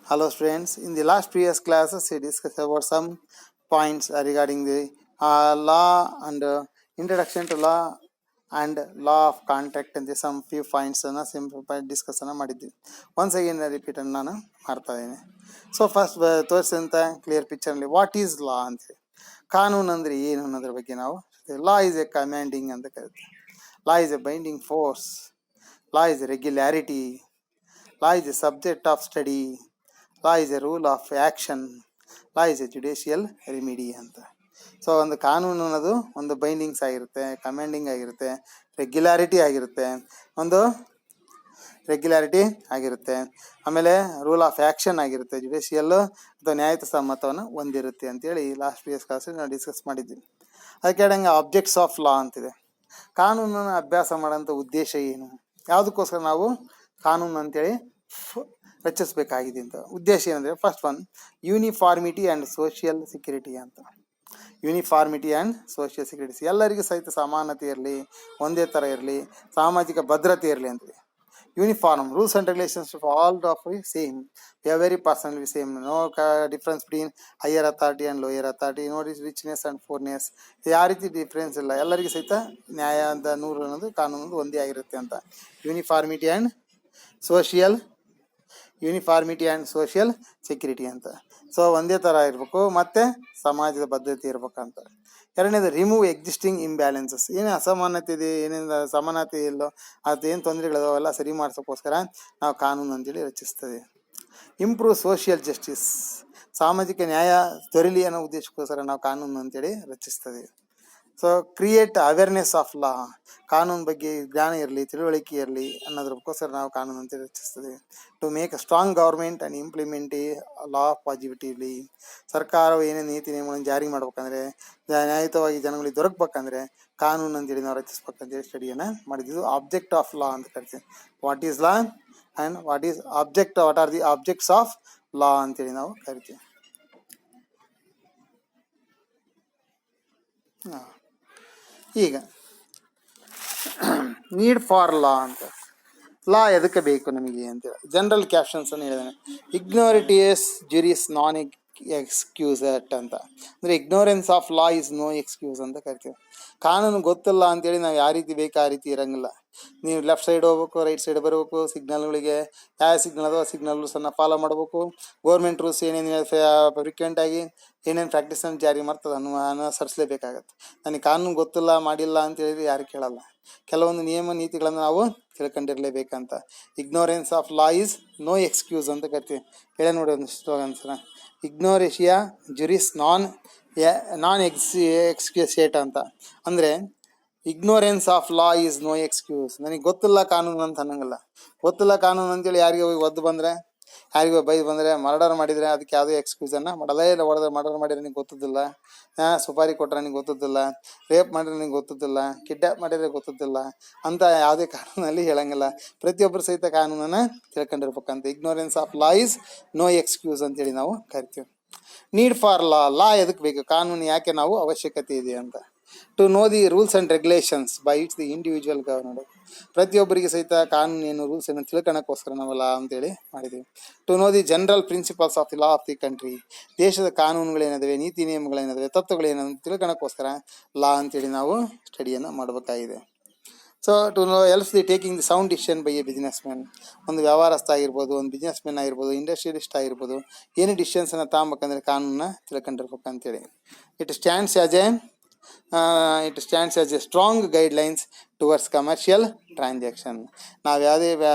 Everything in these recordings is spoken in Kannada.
Hello students, in the last previous classes we discussed about some points regarding the law and introduction to law and law of contract and some few points simple discuss ಮಾಡಿದ್ವಿ. Once again repeat ನಾನು ಮಾಡ್ತಾ ಇದ್ದೀನಿ. ಸೊ ಫಸ್ಟ್ ತೋರಿಸಿದಂಥ ಕ್ಲಿಯರ್ ಪಿಕ್ಚರ್ಲಿ ವಾಟ್ ಈಸ್ ಲಾ ಅಂತ, ಕಾನೂನು ಅಂದರೆ ಏನು ಅನ್ನೋದ್ರ ಬಗ್ಗೆ ನಾವು ಲಾ ಈಸ್ ಎ ಕಮ್ಯಾಂಡಿಂಗ್ ಅಂತ ಕರಿತೀವಿ. Law is A binding force, law is A regularity, law is A subject of study, law is A rule of action, law is A judicial remedy ಅಂತ. ಸೊ ಒಂದು ಕಾನೂನು ಅನ್ನೋದು ಒಂದು ಬೈಂಡಿಂಗ್ಸ್ ಆಗಿರುತ್ತೆ, ಕಮ್ಯಾಂಡಿಂಗ್ ಆಗಿರುತ್ತೆ, ರೆಗ್ಯುಲಾರಿಟಿ ಆಗಿರುತ್ತೆ, ಆಮೇಲೆ ರೂಲ್ ಆಫ್ ಆ್ಯಕ್ಷನ್ ಆಗಿರುತ್ತೆ, ಜುಡಿಷಿಯಲ್ ಅಥವಾ ನ್ಯಾಯಯುತ ಸಮ್ಮತವನ್ನು ಹೊಂದಿರುತ್ತೆ ಅಂತೇಳಿ ಲಾಸ್ಟ್ ಪ್ರಿವಿಯಸ್ ಕ್ಲಾಸಲ್ಲಿ ನಾವು ಡಿಸ್ಕಸ್ ಮಾಡಿದ್ವಿ. ಅದಕ್ಕೆ ಹೇಳಂಗೆ ಆಬ್ಜೆಕ್ಟ್ಸ್ ಆಫ್ ಲಾ ಅಂತಿದೆ. ಕಾನೂನನ್ನು ಅಭ್ಯಾಸ ಮಾಡೋಂಥ ಉದ್ದೇಶ ಏನು, ಯಾವುದಕ್ಕೋಸ್ಕರ ನಾವು ಕಾನೂನು ಅಂತೇಳಿ ರಚಿಸಬೇಕಾಗಿದೆ ಅಂತ ಉದ್ದೇಶ ಏನಂದರೆ, first one uniformity and social security ಅಂತ. ಯೂನಿಫಾರ್ಮಿಟಿ ಆ್ಯಂಡ್ ಸೋಷಿಯಲ್ ಸೆಕ್ಯೂರಿಟಿ, ಎಲ್ಲರಿಗೂ ಸಹಿತ ಸಮಾನತೆ ಇರಲಿ, ಒಂದೇ ಥರ ಇರಲಿ, ಸಾಮಾಜಿಕ ಭದ್ರತೆ ಇರಲಿ ಅಂತೇಳಿ. Uniform rules and regulations all of same, very personally same, no difference between higher authority and lower authority, no richness and poorness, ಯಾವ ರೀತಿ ಡಿಫ್ರೆನ್ಸ್ ಇಲ್ಲ, ಎಲ್ಲರಿಗೂ ಸಹಿತ ನ್ಯಾಯ ಅಂತ ನೂರು ಅನ್ನೋದು ಕಾನೂನು ಒಂದೇ ಆಗಿರುತ್ತೆ ಅಂತ. ಯೂನಿಫಾರ್ಮಿಟಿ ಆ್ಯಂಡ್ ಸೋಷಿಯಲ್ ಸೆಕ್ಯೂರಿಟಿ ಅಂತ. ಸೊ ಒಂದೇ ಥರ ಇರಬೇಕು ಮತ್ತು ಸಮಾಜದ ಬದ್ಧತೆ ಇರ್ಬೇಕಂತ. ಎರಡನೇದು ರಿಮೂವ್ ಎಕ್ಸಿಸ್ಟಿಂಗ್ ಇಂಬ್ಯಾಲೆನ್ಸಸ್, ಏನೇ ಅಸಮಾನತೆ ಇದೆ, ಏನೇನು ಸಮಾನತೆ ಇಲ್ಲೋ ಅದೇನು ತೊಂದರೆಗಳು ಅವೆಲ್ಲ ಸರಿ ಮಾಡ್ಸೋಕ್ಕೋಸ್ಕರ ನಾವು ಕಾನೂನು ಅಂತೇಳಿ ರಚಿಸ್ತದೆ. ಇಂಪ್ರೂವ್ ಸೋಷಿಯಲ್ ಜಸ್ಟಿಸ್, ಸಾಮಾಜಿಕ ನ್ಯಾಯ ದೊರೆಯಲಿ ಅನ್ನೋ ಉದ್ದೇಶಕ್ಕೋಸ್ಕರ ನಾವು ಕಾನೂನು ಅಂತೇಳಿ ರಚಿಸ್ತದೆ. So create awareness of law, ಕಾನೂನು ಬಗ್ಗೆ ಜ್ಞಾನ ಇರಲಿ, ತಿಳುವಳಿಕೆ ಇರಲಿ ಅನ್ನೋದಕ್ಕೋಸ್ಕರ ನಾವು ಕಾನೂನು ಅಂತ ರಚಿಸ್ತದೆ. To make a strong government and implement law positively, ಸರ್ಕಾರವು ಏನೇನು ನೀತಿ ನಿಯಮಗಳನ್ನು ಜಾರಿ ಮಾಡ್ಬೇಕಂದ್ರೆ, ನ್ಯಾಯಯುತವಾಗಿ ಜನಗಳಿಗೆ ದೊರಕಬೇಕಂದ್ರೆ ಕಾನೂನು ಅಂತೇಳಿ ನಾವು ರಚಿಸ್ಬೇಕಂತೇಳಿ ಸ್ಟಡಿಯನ್ನು ಮಾಡಿದ್ದು. ಆಬ್ಜೆಕ್ಟ್ ಆಫ್ ಲಾ ಅಂತ ಕರಿತೀವಿ. What is law and what are the objects of law ಅಂತೇಳಿ ನಾವು ಕರಿತೀವಿ. ಈಗ ನೀಡ್ ಫಾರ್ ಲಾ ಅಂತ, ಲಾ ಎದಕ್ಕೆ ಬೇಕು ನಮಗೆ ಅಂತೇಳಿ ಜನರಲ್ ಕ್ಯಾಪ್ಷನ್ಸ್ ಅನ್ನು ಹೇಳಿದಾನೆ. ಇಗ್ನೋರಿಟಿಯಸ್ ಜುರಿಸ್ ನಾನ್ ಎಕ್ಸ್ಕ್ಯೂಸಟ್ ಅಂತ, ಅಂದರೆ ignorance of law is no excuse ಅಂತ ಕರಿತೀವಿ. ಕಾನೂನು ಗೊತ್ತಿಲ್ಲ ಅಂತೇಳಿ ನಾವು ಯಾವ ರೀತಿ ಬೇಕು ಆ ರೀತಿ ಇರಂಗಿಲ್ಲ. ನೀವು ಲೆಫ್ಟ್ ಸೈಡ್ ಹೋಗ್ಬೇಕು, ರೈಟ್ ಸೈಡ್ ಬರಬೇಕು, ಸಿಗ್ನಲ್ಗಳಿಗೆ ಯಾವ ಸಿಗ್ನಲ್ ಅದೋ ಸಿಗ್ನಲ್ಸನ್ನು ಫಾಲೋ ಮಾಡಬೇಕು, ಗೋರ್ಮೆಂಟ್ ರೂಲ್ಸ್ ಏನೇನು ಫ್ರೀಕ್ವೆಂಟಾಗಿ ಏನೇನು ಪ್ರಾಕ್ಟೀಸನ್ನು ಜಾರಿ ಮಾಡ್ತದೆ ಅನುಸರಿಸಲೇಬೇಕಾಗತ್ತೆ. ನನಗೆ ಕಾನೂನು ಗೊತ್ತಿಲ್ಲ ಮಾಡಿಲ್ಲ ಅಂತ ಹೇಳಿದ್ರೆ ಯಾರು ಕೇಳಲ್ಲ. ಕೆಲವೊಂದು ನಿಯಮ ನೀತಿಗಳನ್ನು ನಾವು ತಿಳ್ಕೊಂಡಿರಲೇಬೇಕಂತ. Ignorance of law is no excuse ಅಂತ ಕರಿತೀವಿ. ಹೇಳ ನೋಡಿ ಒಂದು ಸ್ಲೋಗನ್ಸ್ನ, ಇಗ್ನೋರೇಷಿಯಾ ಜುರಿಸ್ ನಾನ್ ಎಕ್ಸ್ಕ್ಯೂಸೇಟ್ ಅಂತ. ಅಂದರೆ ignorance of law is no excuse. ನನಗೆ ಗೊತ್ತಿಲ್ಲ ಕಾನೂನು ಅಂತ ಅನ್ನಂಗಿಲ್ಲ. ಗೊತ್ತಿಲ್ಲ ಕಾನೂನು ಅಂತೇಳಿ ಯಾರಿಗೆ ಹೋಗಿ ಒದ್ದು ಬಂದರೆ, ಯಾರಿಗೂ ಬೈದು ಬಂದರೆ, ಮರ್ಡರ್ ಮಾಡಿದರೆ ಅದಕ್ಕೆ ಯಾವುದೇ ಎಕ್ಸ್ಕ್ಯೂಸನ್ನು ಮಾಡಲೇ ಇಲ್ಲ. ಮರ್ಡರ್ ಮಾಡಿದ್ರೆ ನನಗೆ ಗೊತ್ತಿದ್ದಿಲ್ಲ, ಸುಪಾರಿ ಕೊಟ್ಟರೆ ನನಗೆ ಗೊತ್ತಿದ್ದಿಲ್ಲ, ರೇಪ್ ಮಾಡಿದ್ರೆ ನನಗೆ ಗೊತ್ತಿದ್ದಿಲ್ಲ, ಕಿಡ್ನಾಪ್ ಮಾಡಿದ್ರೆ ಗೊತ್ತಿದ್ದಿಲ್ಲ ಅಂತ ಯಾವುದೇ ಕಾನೂನಲ್ಲಿ ಹೇಳಂಗಿಲ್ಲ. ಪ್ರತಿಯೊಬ್ಬರು ಸಹಿತ ಕಾನೂನನ್ನು ತಿಳ್ಕೊಂಡಿರ್ಬೇಕಂತ. Ignorance of law is no excuse ಅಂತೇಳಿ ನಾವು ಕರಿತೀವಿ. ನೀಡ್ ಫಾರ್ ಲಾ, ಲಾ ಎದಕ್ಕೆ ಬೇಕು, ಕಾನೂನು ಯಾಕೆ ನಾವು ಅವಶ್ಯಕತೆ ಇದೆ ಅಂತ. To know the rules and regulations by its the individual governor, ಪ್ರತಿಯೊಬ್ಬರಿಗೆ ಸಹಿತ ಕಾನೂನು ಏನು ರೂಲ್ಸ್ ಏನು ತಿಳ್ಕೊಳಕ್ಕೋಸ್ಕರ ನಾವು ಲಾ ಅಂತೇಳಿ ಮಾಡಿದ್ದೀವಿ. To know the general principles of the law of the country, ದೇಶದ ಕಾನೂನುಗಳೇನಿದಾವೆ, ನೀತಿ ನಿಯಮಗಳೇನಿದಾವೆ, ತತ್ವಗಳೇನ ತಿಳ್ಕೊಳಕ್ಕೋಸ್ಕರ ಲಾ ಅಂತೇಳಿ ನಾವು ಸ್ಟಡಿಯನ್ನು ಮಾಡಬೇಕಾಗಿದೆ. So to know else the taking the sound decision by a businessman, ಒಂದು ವ್ಯವಹಾರಸ್ಥ ಆಗಿರ್ಬೋದು, ಒಂದು ಬಿಸ್ನೆಸ್ ಮ್ಯಾನ್ ಆಗಿರ್ಬೋದು, ಇಂಡಸ್ಟ್ರಿಯಲಿಸ್ಟ್ ಆಗಿರ್ಬೋದು, ಏನೇ ಡಿಸಿಷನ್ಸನ್ನು ತಗೊಬೇಕಂದ್ರೆ ಕಾನೂನನ್ನ ತಿಳ್ಕೊಂಡಿರ್ಬೇಕಂತೇಳಿ. It stands as a strong guidelines towards commercial transaction. ನಾವು ಯಾವುದೇ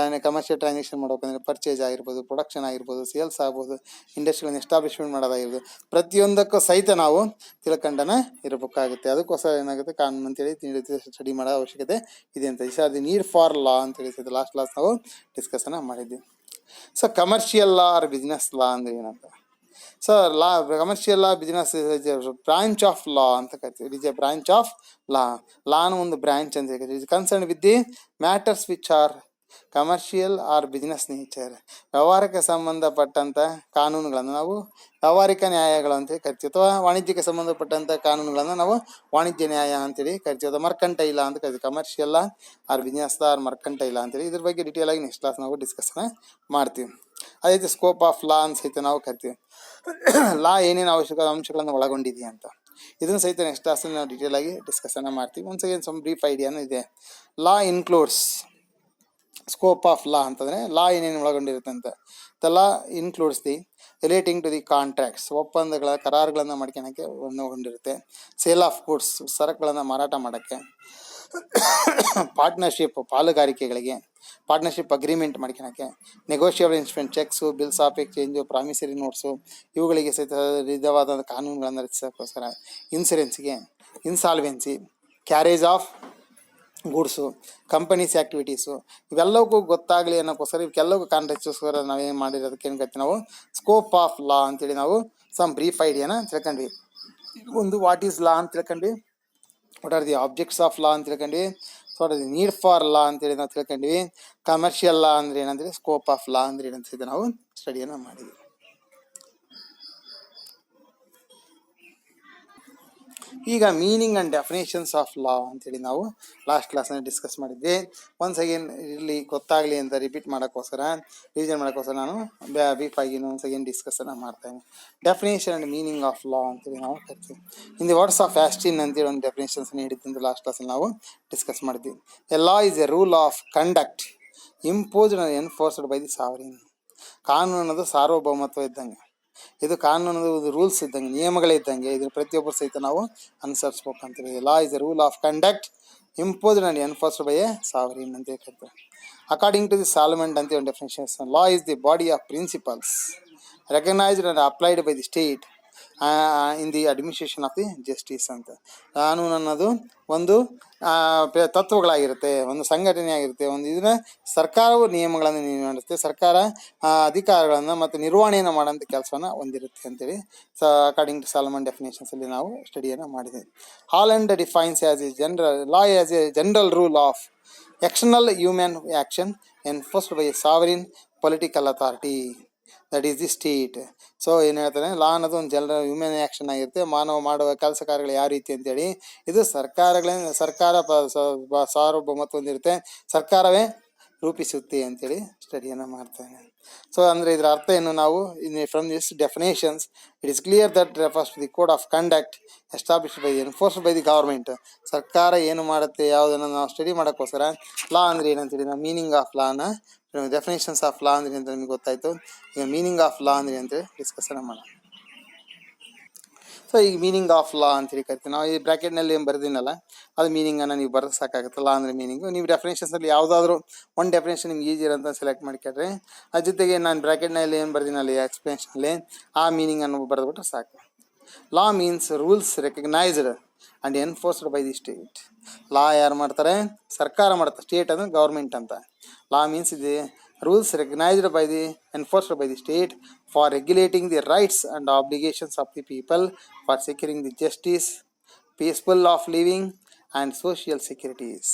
ಕಮರ್ಷಿಯಲ್ ಟ್ರಾನ್ಸಾಕ್ಷನ್ ಮಾಡ್ಬೇಕಂದ್ರೆ ಪರ್ಚೇಸ್ ಆಗಿರ್ಬೋದು, ಪ್ರೊಡಕ್ಷನ್ ಆಗಿರ್ಬೋದು, ಸೇಲ್ಸ್ ಆಗ್ಬೋದು, ಇಂಡಸ್ಟ್ರಿಗಳನ್ನು ಎಸ್ಟಾಬ್ಲಿಷ್ಮೆಂಟ್ ಮಾಡೋದಾಗಿರ್ಬೋದು, ಪ್ರತಿಯೊಂದಕ್ಕೂ ಸಹಿತ ನಾವು ತಿಳ್ಕೊಂಡನ ಇರಬೇಕಾಗುತ್ತೆ. ಅದಕ್ಕೋಸ್ಕರ ಏನಾಗುತ್ತೆ, ಕಾನೂನು ಅಂತೇಳಿ ಸ್ಟಡಿ ಮಾಡೋ ಅವಶ್ಯಕತೆ ಇದೆ ಅಂತ. Is are the need for law ಅಂತ ಹೇಳಿ ಲಾಸ್ಟ್ ಕ್ಲಾಸ್ ನಾವು ಡಿಸ್ಕಸನ್ನು ಮಾಡಿದ್ವಿ. So commercial law or business law ಅಂದರೆ ಏನಂತ. So law commercial law business branch of law ಅಂತ ಕರಿತೀವಿ. It is a branch of law. ಲಾನ ಒಂದು ಬ್ರಾಂಚ್ ಅಂತ ಕರಿತೀವಿ. It is concern with the matters which are commercial or business nature, ವ್ಯವಹಾರಕ್ಕೆ ಸಂಬಂಧಪಟ್ಟಂಥ ಕಾನೂನುಗಳನ್ನು ನಾವು ವ್ಯಾವಹಾರಿಕ ನ್ಯಾಯಗಳು ಅಂತೇಳಿ ಕರಿತೀವಿ. ಅಥವಾ ವಾಣಿಜ್ಯಕ್ಕೆ ಸಂಬಂಧಪಟ್ಟಂಥ ಕಾನೂನುಗಳನ್ನು ನಾವು ವಾಣಿಜ್ಯ ನ್ಯಾಯ ಅಂತೇಳಿ ಕರಿತೀವಿ. ಅಥವಾ ಮರ್ಕಂಟೈಲ ಅಂತ ಕರಿತೀವಿ. ಕಮರ್ಷಿಯಲ್ ಆರ್ ಬಿಸ್ನೆಸ್ ಆರ್ ಮರ್ಕಂಟೈಲ ಅಂತೇಳಿ ಇದ್ರ ಬಗ್ಗೆ ಡೀಟೇಲ್ ಆಗಿ ನೆಕ್ಸ್ಟ್ ಕ್ಲಾಸ್ ನಾವು ಡಿಸ್ಕಸ್ ಮಾಡ್ತೀವಿ. ಅದೇ ರೀತಿ ಸ್ಕೋಪ್ ಆಫ್ ಲಾ ಅಂತ ಸಹಿತ ನಾವು ಕರಿತೀವಿ. ಲಾ ಏನೇನು ಅವಶ್ಯಕ ಅಂಶಗಳನ್ನು ಒಳಗೊಂಡಿದೆಯಾ ಅಂತ, ಇದನ್ನು ಸಹಿತ ನೆಕ್ಸ್ಟ್ ಕ್ಲಾಸಲ್ಲಿ ನಾವು ಡೀಟೇಲ್ ಆಗಿ ಡಿಸ್ಕಷನ್ ಮಾಡ್ತೀವಿ. ಒನ್ಸ್ ಅಗೇನ್ ಸಮ್ ಬ್ರೀಫ್ ಐಡಿಯಾನು ಇದೆ. Law includes scope of law ಅಂತಂದರೆ ಲಾ ಏನೇನು ಒಳಗೊಂಡಿರುತ್ತೆ ಅಂತ. The law includes the relating to the contracts, ಒಪ್ಪಂದಗಳ ಕರಾರುಗಳನ್ನು ಮಾಡ್ಕೊಳಕ್ಕೆ ಒಳಗೊಂಡಿರುತ್ತೆ. ಸೇಲ್ ಆಫ್ ಗೂಡ್ಸ್, ಸರಕುಗಳನ್ನು ಮಾರಾಟ ಮಾಡೋಕ್ಕೆ. ಪಾರ್ಟ್ನರ್ಶಿಪ್, ಪಾಲುಗಾರಿಕೆಗಳಿಗೆ, ಪಾರ್ಟ್ನರ್ಶಿಪ್ ಅಗ್ರಿಮೆಂಟ್ ಮಾಡ್ಕೊಳಕ್ಕೆ. Negotiable instrument, cheques, bills of exchange, promissory notes, ಇವುಗಳಿಗೆ ಸಹಿತ ವಿಧವಾದ ಕಾನೂನುಗಳನ್ನು ರಚಿಸೋಕ್ಕೋಸ್ಕರ. ಇನ್ಸೂರೆನ್ಸ್ಗೆ, insolvency, carriage of goods, companies activities, ಇವೆಲ್ಲವಕ್ಕೂ ಗೊತ್ತಾಗಲಿ ಅನ್ನೋಕ್ಕೋಸ್ಕರ ಇವಕ್ಕೆಲ್ಲವೂ ಕಾಂಟ್ರಾಕ್ಟ್ಗೋಸ್ಕರ ನಾವೇನು ಮಾಡಿರೋದಕ್ಕೆ ಏನು ಕರಿತೀವಿ ನಾವು ಸ್ಕೋಪ್ ಆಫ್ ಲಾ ಅಂತೇಳಿ ನಾವು ಸಮ್ ಬ್ರೀಫ್ ಐಡಿಯಾನ ತಿಳ್ಕೊಂಡ್ವಿ. ಒಂದು ವಾಟ್ ಈಸ್ ಲಾ ಅಂತ ತಿಳ್ಕೊಂಡ್ವಿ, what are the objects of law ಅಂತ ತಿಳ್ಕೊಂಡ್ವಿ, so what are the need for law ಅಂತೇಳಿ ನಾವು ತಿಳ್ಕೊಂಡ್ವಿ. ಕಮರ್ಷಿಯಲ್ ಲಾ ಅಂದ್ರೆ ಏನಂದರೆ, ಸ್ಕೋಪ್ ಆಫ್ ಲಾ ಅಂದ್ರೆ ಏನಂತ ನಾವು ಸ್ಟಡಿಯನ್ನು ಮಾಡಿದ್ವಿ. ಈಗ meaning and definitions of law ಅಂತೇಳಿ ನಾವು ಲಾಸ್ಟ್ ಕ್ಲಾಸ್ನಲ್ಲಿ ಡಿಸ್ಕಸ್ ಮಾಡಿದ್ವಿ. ಒನ್ಸ್ ಅಗೇನ್ ಇಲ್ಲಿ ಗೊತ್ತಾಗಲಿ ಅಂತ ರಿಪೀಟ್ ಮಾಡೋಕ್ಕೋಸ್ಕರ, ರಿವಿಷನ್ ಮಾಡೋಕ್ಕೋಸ್ಕರ ನಾನು ಬ್ರೀಫ್ ಆಗಿ ಒನ್ಸ್ ಅಗೇನ್ ಡಿಸ್ಕಸನ್ನು ಮಾಡ್ತೇನೆ. Definition and meaning of law ಅಂತೇಳಿ ನಾವು ಕರಿತೀವಿ. In the words of Austin ಅಂತೇಳಿ ಒಂದು ಡೆಫಿನೇಷನ್ಸ್ ನೀಡಿದ್ದು ಲಾಸ್ಟ್ ಕ್ಲಾಸಲ್ಲಿ ನಾವು ಡಿಸ್ಕಸ್ ಮಾಡಿದ್ವಿ. A law is a rule of conduct imposed and enforced by the sovereign. ಕಾನೂನು ಅನ್ನೋದು ಸಾರ್ವಭೌಮತ್ವ ಇದ್ದಂಗೆ, ಇದು ಕಾನೂನು ರೂಲ್ಸ್ ಇದ್ದಂಗೆ, ನಿಯಮಗಳಿದ್ದಂಗೆ, ಇದನ್ನು ಪ್ರತಿಯೊಬ್ಬರು ಸಹಿತ ನಾವು ಅನುಸರಿಸ್ಬೇಕಂತೀವಿ. Law is a rule of conduct imposed and enforced by a sovereign ಅಂತ ಹೇಳ್ತಾರೆ. ಅಕಾರ್ಡಿಂಗ್ ಟು ದಿ ಸಾಲ್ಮೆಂಟ್ ಅಂತ ಒಂದು definition, law is the body of principles recognised and applied by the state in the administration of the justice ಅಂತ. ಕಾನೂನು ಅನ್ನೋದು ಒಂದು ತತ್ವಗಳಾಗಿರುತ್ತೆ, ಒಂದು ಸಂಘಟನೆ ಆಗಿರುತ್ತೆ, ಒಂದು ಇದನ್ನ ಸರ್ಕಾರವು ನಿಯಮಗಳನ್ನು ನಿರ್ವಹಿಸುತ್ತೆ, ಸರ್ಕಾರ ಅಧಿಕಾರಗಳನ್ನು ಮತ್ತು ನಿರ್ವಹಣೆಯನ್ನು ಮಾಡೋಂಥ ಕೆಲಸವನ್ನು ಹೊಂದಿರುತ್ತೆ ಅಂತೇಳಿ ಅಕಾರ್ಡಿಂಗ್ ಟು ಸಾಲ್ಮನ್ ಡೆಫಿನೇಷನ್ಸಲ್ಲಿ ನಾವು ಸ್ಟಡಿಯನ್ನು ಮಾಡಿದ್ದೇವೆ. Holland defines as A general law as A general rule of external human action enforced by a sovereign political authority that is the state. So ಏನು ಹೇಳ್ತಾರೆ, ಲಾ ಅನ್ನೋದು ಒಂದು ಜನರಲ್ ಹ್ಯೂಮನ್ ಆ್ಯಕ್ಷನ್ ಆಗಿರುತ್ತೆ, ಮಾನವ ಮಾಡುವ ಕೆಲಸ ಕಾರ್ಯಗಳು ಯಾವ ರೀತಿ ಅಂತೇಳಿ ಇದು ಸರ್ಕಾರ ಸಾರ್ವಭೌಮತ್ವ ಹೊಂದಿರುತ್ತೆ, ಸರ್ಕಾರವೇ ರೂಪಿಸುತ್ತೆ ಅಂತೇಳಿ ಸ್ಟಡಿಯನ್ನು ಮಾಡ್ತಾನೆ. ಸೊ ಅಂದರೆ ಇದರ ಅರ್ಥ ಏನು, ನಾವು from this definitions it is clear that refers to the code of conduct established by enforced by the government. ಸರ್ಕಾರ ಏನು ಮಾಡುತ್ತೆ ಯಾವುದನ್ನು ನಾವು ಸ್ಟಡಿ ಮಾಡೋಕ್ಕೋಸ್ಕರ ಲಾ ಅಂದರೆ ಏನಂತೇಳಿ ನಾವು ಮೀನಿಂಗ್ ಆಫ್ ಲಾನ, ಡೆಫಿನೇಷನ್ಸ್ ಆಫ್ ಲಾ ಅಂದರೆ ಅಂತ ನಿಮಗೆ ಗೊತ್ತಾಯಿತು. ಈಗ ಮೀನಿಂಗ್ ಆಫ್ ಲಾ ಅಂದರೆ ಅಂತೇಳಿ ಡಿಸ್ಕಷನ್ ಮಾಡೋಣ. ಸೊ ಈಗ ಮೀನಿಂಗ್ ಆಫ್ ಲಾ ಅಂತೇಳಿ ಕರಿತೀವಿ ನಾವು. ಈ ಬ್ರ್ಯಾಕೆಟ್ನಲ್ಲಿ ಏನು ಬರೆದಿನಲ್ಲ ಅದು ಮೀನಿಂಗನ್ನು ನೀವು ಬರೆದು ಸಾಕಾಗುತ್ತೆ. ಲಾ ಅಂದರೆ ಮೀನಿಂಗು. ನೀವು ಡೆಫಿನೇಷನ್ಸಲ್ಲಿ ಯಾವುದಾದ್ರೂ ಒಂದು ಡೆಫಿನೇಷನ್ ನಿಮ್ಗೆ ಈಸಿ ಇರೋಂಥ ಸೆಲೆಕ್ಟ್ ಮಾಡ್ಕೊಂಡ್ರೆ, ಅದ್ರ ಜೊತೆಗೆ ನಾನು ಬ್ರ್ಯಾಕೆಟ್ನಲ್ಲಿ ಏನು ಬರ್ದಿನಲ್ಲ ಎಕ್ಸ್ಪ್ಲೇಷನಲ್ಲಿ ಆ ಮೀನಿಂಗನ್ನು ಬರೆದ್ಬಿಟ್ರೆ ಸಾಕು. Law means rules recognised and enforced by the state. Law ಯಾರು ಮಾಡ್ತಾರೆ, ಸರ್ಕಾರ ಮಾಡ್ತಾರೆ, ಸ್ಟೇಟ್ ಅಂದರೆ ಗೌರ್ಮೆಂಟ್ ಅಂತ. ಲಾ ಮೀನ್ಸ್ ಇದೆ rules recognized by the enforced by the state for regulating the rights and obligations of the people, for securing the justice, peaceful of living and social securities.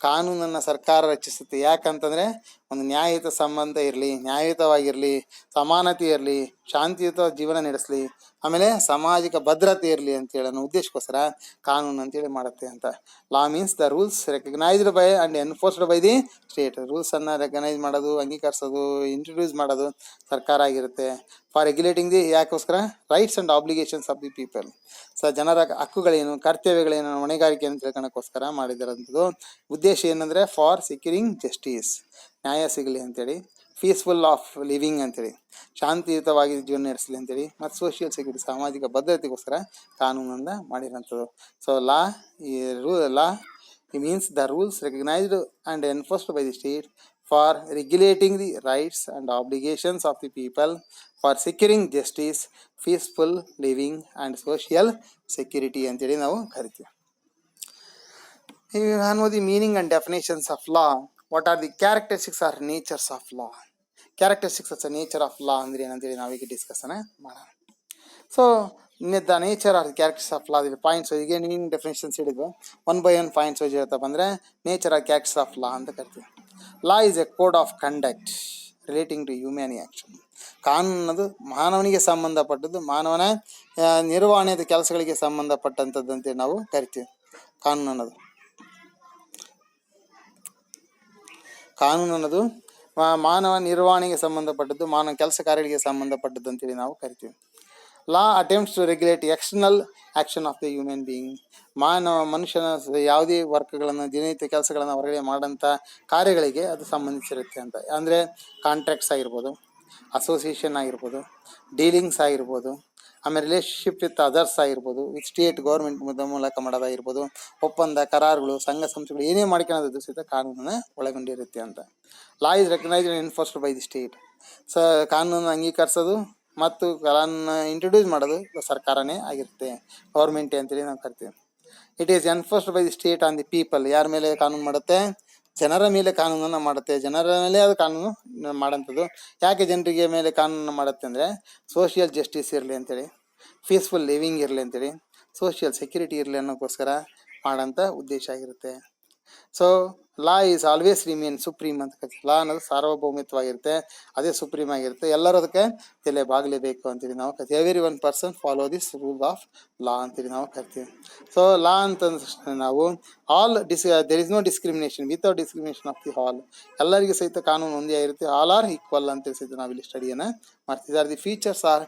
ಕಾನೂನನ್ನು ಸರ್ಕಾರ ರಚಿಸುತ್ತೆ. ಯಾಕಂತಂದರೆ ಒಂದು ನ್ಯಾಯಯುತ ಸಂಬಂಧ ಇರಲಿ, ನ್ಯಾಯಯುತವಾಗಿರಲಿ, ಸಮಾನತೆ ಇರಲಿ, ಶಾಂತಿಯುತ ಜೀವನ ನಡೆಸಲಿ, ಆಮೇಲೆ ಸಾಮಾಜಿಕ ಭದ್ರತೆ ಇರಲಿ ಅಂತೇಳಿ ಅನ್ನೋ ಉದ್ದೇಶಕ್ಕೋಸ್ಕರ ಕಾನೂನು ಅಂತೇಳಿ ಮಾಡುತ್ತೆ ಅಂತ. Law means the rules recognised by and enforced by the state. ರೂಲ್ಸನ್ನು ರೆಕಗ್ನೈಸ್ ಮಾಡೋದು, ಅಂಗೀಕರಿಸೋದು, ಇಂಟ್ರೊಡ್ಯೂಸ್ ಮಾಡೋದು ಸರ್ಕಾರ ಆಗಿರುತ್ತೆ. ಫಾರ್ ರೆಗ್ಯುಲೇಟಿಂಗ್ ದಿ ಯಾಕೋಸ್ಕರ rights and obligations of the people. ಜನರ ಹಕ್ಕುಗಳೇನು, ಕರ್ತವ್ಯಗಳೇನು, ಹೊಣೆಗಾರಿಕೆಯನ್ನು ತಿಳ್ಕೊಳ್ಳೋಕ್ಕೋಸ್ಕರ ಮಾಡಿದಿರೋಂಥದ್ದು. ಉದ್ದೇಶ ಏನಂದರೆ ಫಾರ್ ಸೆಕ್ಯೂರಿಂಗ್ ಜಸ್ಟಿಸ್, ನ್ಯಾಯ ಸಿಗಲಿ ಅಂತೇಳಿ. ಪೀಸ್ಫುಲ್ ಆಫ್ ಲಿವಿಂಗ್ ಅಂತೇಳಿ, ಶಾಂತಿಯುತವಾಗಿ ಜೀವನ ನಡೆಸಲಿ ಅಂತೇಳಿ. ಮತ್ತು ಸೋಷಿಯಲ್ ಸೆಕ್ಯೂರಿಟಿ, ಸಾಮಾಜಿಕ ಭದ್ರತೆಗೋಸ್ಕರ ಕಾನೂನನ್ನು ಮಾಡಿರೋಂಥದ್ದು. So law means the rules recognised and enforced by the state for regulating the rights and obligations of the people, for securing justice, peaceful living and social security ಅಂತೇಳಿ ನಾವು ಕರಿತೀವಿ. ನಾನು the meaning and definitions of law. What are the characteristics or natures of law. Characteristics of the nature of law ಅಂದರೆ ಏನಂತೇಳಿ ನಾವೀಗ ಡಿಸ್ಕಸನ್ನು ಮಾಡೋಣ. So the nature or the characters of law points ಈಗ ಮೀನಿಂಗ್ ಡೆಫಿನೇಷನ್ಸ್ ಹಿಡಿದು 1 by 1 ಪಾಯಿಂಟ್ಸ್ ವೈಸ್ ಹೇಳ್ತಪ್ಪ ಅಂದರೆ nature or characters of law ಅಂತ ಕರಿತೀವಿ. Law is a code of conduct relating to human action. ಕಾನೂನು ಅನ್ನೋದು ಮಾನವನಿಗೆ ಸಂಬಂಧಪಟ್ಟದ್ದು, ಮಾನವನ ನಿರ್ವಹಣೆಯ ಕೆಲಸಗಳಿಗೆ ಸಂಬಂಧಪಟ್ಟಂಥದ್ದಂತೆ ನಾವು ಕರಿತೀವಿ. ಕಾನೂನು ಅನ್ನೋದು ಮಾನವ ನಿರ್ವಹಣೆಗೆ ಸಂಬಂಧಪಟ್ಟದ್ದು, ಮಾನವ ಕೆಲಸ ಕಾರ್ಯಗಳಿಗೆ ಸಂಬಂಧಪಟ್ಟದ್ದು ಅಂತೇಳಿ ನಾವು ಕರಿತೀವಿ. Law attempts to regulate external action of the human being. ಮನುಷ್ಯನ ಯಾವುದೇ ವರ್ಕ್ಗಳನ್ನು, ದಿನನಿತ್ಯ ಕೆಲಸಗಳನ್ನು ಹೊರಗಡೆ ಮಾಡೋಂಥ ಕಾರ್ಯಗಳಿಗೆ ಅದು ಸಂಬಂಧಿಸಿರುತ್ತೆ ಅಂತ. ಅಂದರೆ ಕಾಂಟ್ರಾಕ್ಟ್ಸ್ ಆಗಿರ್ಬೋದು, ಅಸೋಸಿಯೇಷನ್ ಆಗಿರ್ಬೋದು, ಡೀಲಿಂಗ್ಸ್ ಆಗಿರ್ಬೋದು, ಆಮೇಲೆ ರಿಲೇಷನ್ಶಿಪ್ ವಿತ್ ಅದರ್ಸ್ ಆಗಿರ್ಬೋದು, ವಿತ್ ಸ್ಟೇಟ್ ಗೌರ್ಮೆಂಟ್ ಮೂಲಕ ಮಾಡೋದಾಗಿರ್ಬೋದು, ಒಪ್ಪಂದ, ಕರಾರುಗಳು, ಸಂಘ ಸಂಸ್ಥೆಗಳು ಏನೇ ಮಾಡ್ಕೊಳ್ಳೋದು ಸಹಿತ ಕಾನೂನನ್ನು ಒಳಗೊಂಡಿರುತ್ತೆ ಅಂತ. Law is recognised and enforced by the state. ಕಾನೂನನ್ನು ಅಂಗೀಕರಿಸೋದು ಮತ್ತು ಕಾನೂನನ್ನು ಇಂಟ್ರೊಡ್ಯೂಸ್ ಮಾಡೋದು ಸರ್ಕಾರನೇ ಆಗಿರುತ್ತೆ, ಗೌರ್ಮೆಂಟೇ ಅಂತೇಳಿ ನಾವು ಕರಿತೀವಿ. It is enforced by the state on the people. ಯಾರ ಮೇಲೆ ಕಾನೂನು ಮಾಡುತ್ತೆ? ಜನರ ಮೇಲೆ ಕಾನೂನನ್ನು ಮಾಡುತ್ತೆ. ಜನರ ಮೇಲೆ ಅದು ಕಾನೂನು ಮಾಡೋಂಥದ್ದು. ಯಾಕೆ ಜನರಿಗೆ ಮೇಲೆ ಕಾನೂನನ್ನು ಮಾಡುತ್ತೆ ಅಂದರೆ ಸೋಷಿಯಲ್ ಜಸ್ಟಿಸ್ ಇರಲಿ ಅಂತೇಳಿ, ಪೀಸ್ಫುಲ್ ಲಿವಿಂಗ್ ಇರಲಿ ಅಂತೇಳಿ, ಸೋಷಿಯಲ್ ಸೆಕ್ಯೂರಿಟಿ ಇರಲಿ ಅನ್ನೋಕ್ಕೋಸ್ಕರ ಮಾಡೋಂಥ ಉದ್ದೇಶ ಆಗಿರುತ್ತೆ. So law is always remain supreme ಅಂತ ಕರಿತೀವಿ. ಲಾ ಅನ್ನೋದು ಸಾರ್ವಭೌಮಿತ್ವಾಗಿರುತ್ತೆ, ಅದೇ ಸುಪ್ರೀಮ್ ಆಗಿರುತ್ತೆ. ಎಲ್ಲರೂ ಅದಕ್ಕೆ ತಲೆ ಬಾಗಲೇಬೇಕು ಅಂತೇಳಿ ನಾವು ಕರಿತೀವಿ. Every one person follow this rule of law ಅಂತೇಳಿ ನಾವು ಕರಿತೀವಿ. ಸೊ ಲಾ ಅಂತಂದ್ರೆ ನಾವು there is no discrimination without discrimination of the all. ಎಲ್ಲರಿಗೂ ಸಹಿತ ಕಾನೂನು ಒಂದೇ ಆಗಿರುತ್ತೆ. ಆಲ್ ಆರ್ ಈಕ್ವಲ್ ಅಂತೇಳಿ ಸಹಿತ ನಾವಿಲ್ಲಿ ಸ್ಟಡಿಯನ್ನು ಮಾಡ್ತಿದ್ದೀವಿ. Or the features or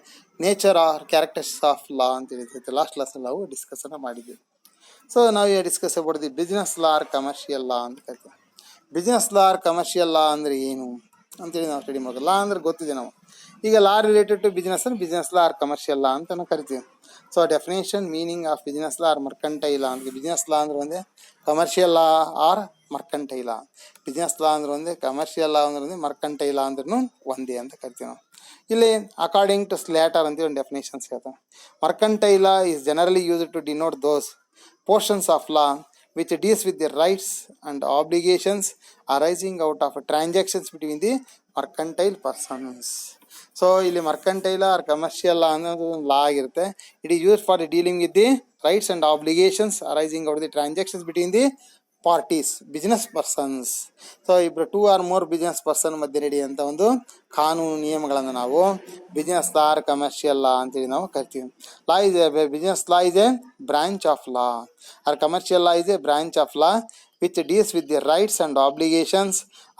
nature or characters of law ಅಂತೇಳಿ ಸಹಿತ ಲಾಸ್ಟ್ ಕ್ಲಾಸಲ್ಲಿ ನಾವು ಡಿಸ್ಕಸನ್ನು ಮಾಡಿದ್ದೀವಿ. ಸೊ ನಾವು discuss about the business law or commercial law ಅಂತ ಕರಿತೀವಿ. Business law or commercial law ಅಂದರೆ ಏನು ಅಂತೇಳಿ ನಾವು ಸ್ಟಡಿ ಮಾಡೋದು. ಲಾ ಅಂದ್ರೆ ಗೊತ್ತಿದೆ ನಾವು. ಈಗ ಲಾ ರಿಲೇಟೆಡ್ ಟು ಬಿಸ್ನೆಸ್ ಅಂದ್ರೆ business law or commercial law ಅಂತ ನಾವು ಕರಿತೀವಿ. So definition meaning of business law or mercantile law ಅಂದ್ರೆ ಬಿಸ್ನೆಸ್ ಲಾ ಅಂದ್ರೆ ಒಂದೇ, commercial law or mercantile law. Business law ಅಂದ್ರೆ ಒಂದೇ, ಕಮರ್ಷಿಯಲ್ ಲಾ ಅಂದ್ರೆ ಒಂದೇ, ಮರ್ಕಂಟೈಲ್ ಲಾ ಅಂದ್ರೂ ಒಂದೇ ಅಂತ ಕರಿತೀವಿ ನಾವು. ಇಲ್ಲಿ ಅಕಾರ್ಡಿಂಗ್ ಟು ಸ್ಲೇಟರ್ ಅಂತ ಒಂದು ಡೆಫಿನೇಷನ್ಸ್ ಹೇಳ್ತಾರೆ. Mercantile law is generally used to denote those portions of law which deals with the rights and obligations arising out of transactions between the mercantile persons. So ಇಲ್ಲಿ ಮರ್ಕಂಟೈಲ್ ಆರ್ ಕಮರ್ಷಿಯಲ್ ಲಾ ಅನ್ನೋದು ಒಂದು ಲಾ ಆಗಿರುತ್ತೆ. It is use for dealing with the rights and obligations arising out the transactions between the parties, business persons. So ಇಬ್ಬರು 2 or more ಬಿಸ್ನೆಸ್ ಪರ್ಸನ್ ಮಧ್ಯೆ ನಡೆಯುವಂಥ ಒಂದು ಕಾನೂನು ನಿಯಮಗಳನ್ನು ನಾವು business law or commercial law ಅಂತೇಳಿ ನಾವು ಕರಿತೀವಿ. Law is business law is a branch of law or commercial law is a branch of law which deals with the rights and obligations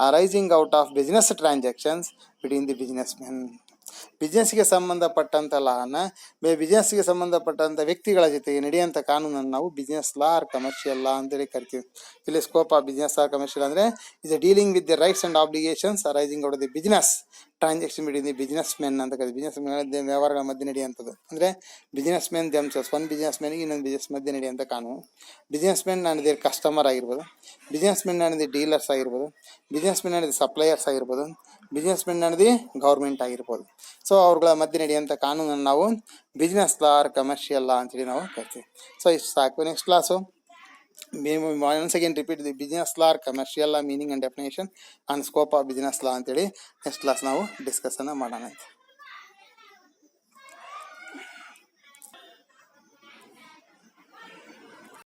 arising out of business transactions between the businessmen. ಬಿಸ್ನೆಸ್ಗೆ ಸಂಬಂಧಪಟ್ಟಂಥ ಲಾನ ಬಿಸ್ನೆಸ್ಗೆ ಸಂಬಂಧಪಟ್ಟಂಥ ವ್ಯಕ್ತಿಗಳ ಜೊತೆಗೆ ನಡೆಯುವಂಥ ಕಾನೂನನ್ನು ನಾವು business law or commercial law ಅಂತೇಳಿ ಕರಿತೀವಿ. ಇಲ್ಲಿ scope of business or commercial ಅಂದರೆ is dealing with the rights and obligations arising out the business transaction between the businessmen ಅಂತ ಕರಿತೀವಿ. ಬಿಸ್ನೆಸ್ ವ್ಯವಹಾರಗಳ ಮಧ್ಯೆ ನಡೆಯುವಂಥದ್ದು ಅಂದರೆ ಬಿಸ್ನೆಸ್ ಮೆನ್ ದೆಮ್ಸೆಲ್ಸ್, ಒಂದು ಬಿಸ್ನೆಸ್ ಮೆನ್ಗೆ ಇನ್ನೊಂದು ಬಿಸ್ನೆಸ್ ಮಧ್ಯೆ ನಡೆಯುವಂಥ ಕಾನೂನು. Businessmen and their customer ಆಗಿರ್ಬೋದು, businessmen and the dealers ಆಗಿರ್ಬೋದು, businessmen and the suppliers ಆಗಿರ್ಬೋದು, businessmen and the government ಆಗಿರ್ಬೋದು. ಸೊ ಅವ್ರಗಳ ಮಧ್ಯೆ ನಡೆಯುವಂಥ ಕಾನೂನನ್ನು ನಾವು business law or commercial law ಅಂತೇಳಿ ನಾವು ಕರಿತೀವಿ. ಸೊ ಇಷ್ಟು ಸಾಕು. Next class once again repeat the business law or commercial law meaning and definition and scope of business law ಅಂತೇಳಿ ನೆಕ್ಸ್ಟ್ ಕ್ಲಾಸ್ ನಾವು ಡಿಸ್ಕಸನ್ನು ಮಾಡೋಣ.